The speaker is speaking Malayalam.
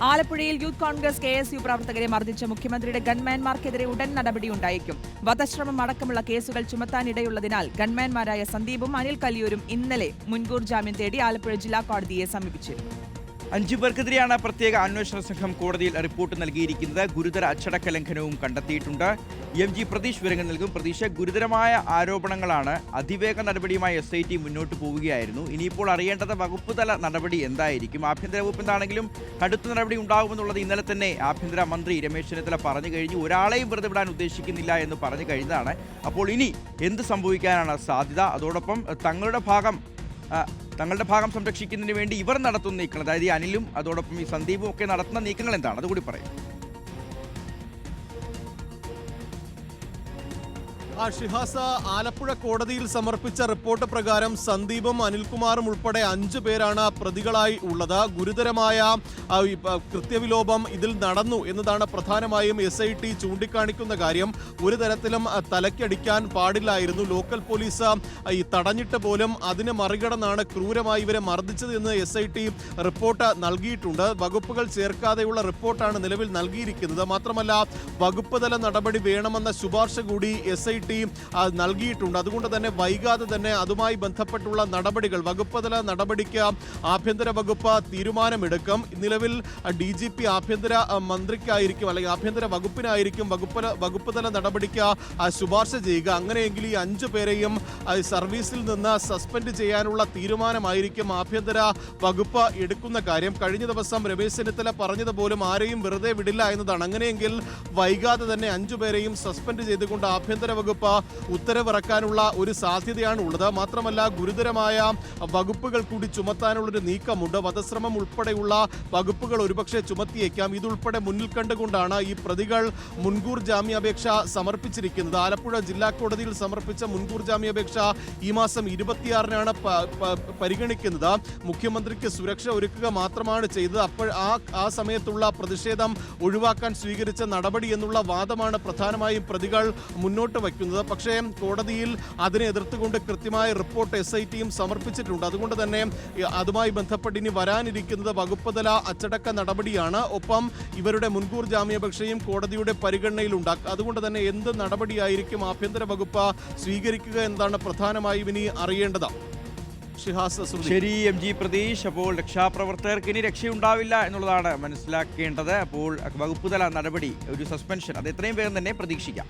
ആലപ്പുഴയിൽ യൂത്ത് കോൺഗ്രസ് KSU പ്രവർത്തകരെ മർദ്ദിച്ച മുഖ്യമന്ത്രിയുടെ ഗൺമാൻമാർക്കെതിരെ ഉടൻ നടപടിയുണ്ടായേക്കും. വധശ്രമം അടക്കമുള്ള കേസുകൾ ചുമത്താനിടയുള്ളതിനാൽ ഗൺമാൻമാരായ സന്ദീപും അനിൽ കല്ലിയൂരും ഇന്നലെ മുൻകൂർ ജാമ്യം തേടി ആലപ്പുഴ ജില്ലാ കോടതിയെ സമീപിച്ചിരുന്നു. 5 പേർക്കെതിരെയാണ് പ്രത്യേക അന്വേഷണ സംഘം കോടതിയിൽ റിപ്പോർട്ട് നൽകിയിരിക്കുന്നത്. ഗുരുതര അച്ചടക്ക ലംഘനവും കണ്ടെത്തിയിട്ടുണ്ട്. MG പ്രതീഷ് വിവരങ്ങൾ നൽകും. പ്രതീഷ്, ഗുരുതരമായ ആരോപണങ്ങളാണ്. അതിവേഗ നടപടിയുമായി SIT മുന്നോട്ട് പോവുകയായിരുന്നു. ഇനിയിപ്പോൾ അറിയേണ്ടത് വകുപ്പ് തല നടപടി എന്തായിരിക്കും? ആഭ്യന്തര വകുപ്പ് എന്താണെങ്കിലും കടുത്ത നടപടി ഉണ്ടാകുമെന്നുള്ളത് ഇന്നലെ തന്നെ ആഭ്യന്തര മന്ത്രി രമേശ് ചെന്നിത്തല പറഞ്ഞു കഴിഞ്ഞു. ഒരാളെയും വെറുതെ വിടാൻ ഉദ്ദേശിക്കുന്നില്ല എന്ന് പറഞ്ഞു കഴിഞ്ഞതാണ്. അപ്പോൾ ഇനി എന്ത് സംഭവിക്കാനാണ് സാധ്യത? അതോടൊപ്പം തങ്ങളുടെ ഭാഗം സംരക്ഷിക്കുന്നതിന് വേണ്ടി ഇവർ നടത്തുന്ന നീക്കങ്ങൾ, അതായത് ഈ അനിലും അതോടൊപ്പം ഈ സന്ദീപും ഒക്കെ നടത്തുന്ന നീക്കങ്ങൾ എന്താണ്? അതുകൂടി പറയും. ഷിഹാസ, ആലപ്പുഴ കോടതിയിൽ സമർപ്പിച്ച റിപ്പോർട്ട് പ്രകാരം സന്ദീപും അനിൽകുമാറും ഉൾപ്പെടെ 5 പേരാണ് പ്രതികളായി ഉള്ളത്. ഗുരുതരമായ കൃത്യവിലോപം ഇതിൽ നടന്നു എന്നതാണ് പ്രധാനമായും SIT ചൂണ്ടിക്കാണിക്കുന്ന കാര്യം. ഒരു തരത്തിലും തലയ്ക്കടിക്കാൻ പാടില്ലായിരുന്നു. ലോക്കൽ പോലീസ് തടഞ്ഞിട്ട് പോലും അതിന് മറികടന്നാണ് ക്രൂരമായി ഇവരെ മർദ്ദിച്ചത് എന്ന് SIT റിപ്പോർട്ട് നൽകിയിട്ടുണ്ട്. വകുപ്പുകൾ ചേർക്കാതെയുള്ള റിപ്പോർട്ടാണ് നിലവിൽ നൽകിയിരിക്കുന്നത്. മാത്രമല്ല, വകുപ്പ് തല നടപടി വേണമെന്ന ശുപാർശ കൂടി SIT നൽകിയിട്ടുണ്ട്. അതുകൊണ്ട് തന്നെ വൈകാതെ തന്നെ അതുമായി ബന്ധപ്പെട്ടുള്ള നടപടികൾ, വകുപ്പ് തല നടപടിക്ക് ആഭ്യന്തര വകുപ്പ് തീരുമാനമെടുക്കും. നിലവിൽ DGP ആഭ്യന്തര മന്ത്രിക്കായിരിക്കും അല്ലെങ്കിൽ ആഭ്യന്തര വകുപ്പിനായിരിക്കും വകുപ്പ് തല നടപടിക്ക് ശുപാർശ ചെയ്യുക. അങ്ങനെയെങ്കിൽ ഈ 5 പേരെയും സർവീസിൽ നിന്ന് സസ്പെൻഡ് ചെയ്യാനുള്ള തീരുമാനമായിരിക്കും ആഭ്യന്തര വകുപ്പ് എടുക്കുന്ന കാര്യം. കഴിഞ്ഞ ദിവസം രമേശ് ചെന്നിത്തല പറഞ്ഞതുപോലും ആരെയും വെറുതെ വിടില്ല എന്നതാണ്. അങ്ങനെയെങ്കിൽ വൈകാതെ തന്നെ 5 പേരെയും സസ്പെൻഡ് ചെയ്തുകൊണ്ട് ആഭ്യന്തര വകുപ്പ് ഉത്തരവിറക്കാനുള്ള ഒരു സാധ്യതയാണ് ഉള്ളത്. മാത്രമല്ല, ഗുരുതരമായ വകുപ്പുകൾ കൂടി ചുമത്താനുള്ളൊരു നീക്കമുണ്ട്. വധശ്രമം ഉൾപ്പെടെയുള്ള വകുപ്പുകൾ ഒരുപക്ഷെ ചുമത്തിയേക്കാം. ഇതുൾപ്പെടെ മുന്നിൽ കണ്ടുകൊണ്ടാണ് ഈ പ്രതികൾ മുൻകൂർ ജാമ്യാപേക്ഷ സമർപ്പിച്ചിരിക്കുന്നത്. ആലപ്പുഴ ജില്ലാ കോടതിയിൽ സമർപ്പിച്ച മുൻകൂർ ജാമ്യാപേക്ഷ ഈ മാസം 26-നാണ് പരിഗണിക്കുന്നത്. മുഖ്യമന്ത്രിക്ക് സുരക്ഷ ഒരുക്കുക മാത്രമാണ് ചെയ്തത്. അപ്പോൾ ആ സമയത്തുള്ള പ്രതിഷേധം ഒഴിവാക്കാൻ സ്വീകരിച്ച നടപടി എന്നുള്ള വാദമാണ് പ്രധാനമായും പ്രതികൾ മുന്നോട്ട് വയ്ക്കുന്നത്. പക്ഷേ കോടതിയിൽ അതിനെ എതിർത്തുകൊണ്ട് കൃത്യമായ റിപ്പോർട്ട് SITയും സമർപ്പിച്ചിട്ടുണ്ട്. അതുകൊണ്ട് തന്നെ അതുമായി ബന്ധപ്പെട്ട് ഇനി വരാനിരിക്കുന്നത് വകുപ്പ് തല അച്ചടക്ക നടപടിയാണ്. ഒപ്പം ഇവരുടെ മുൻകൂർ ജാമ്യാപേക്ഷയും കോടതിയുടെ പരിഗണനയിലുണ്ടാകും. അതുകൊണ്ട് തന്നെ എന്ത് നടപടിയായിരിക്കും ആഭ്യന്തര വകുപ്പ് സ്വീകരിക്കുക എന്നതാണ് പ്രധാനമായും ഇനി അറിയേണ്ടത്. ശരി MG പ്രതീഷ്. അപ്പോൾ രക്ഷാപ്രവർത്തകർക്ക് ഇനി രക്ഷയുണ്ടാവില്ല എന്നുള്ളതാണ് മനസ്സിലാക്കേണ്ടത്. അപ്പോൾ വകുപ്പ് തല നടപടി, ഒരു സസ്പെൻഷൻ, അത് എത്രയും വേഗം തന്നെ പ്രതീക്ഷിക്കാം.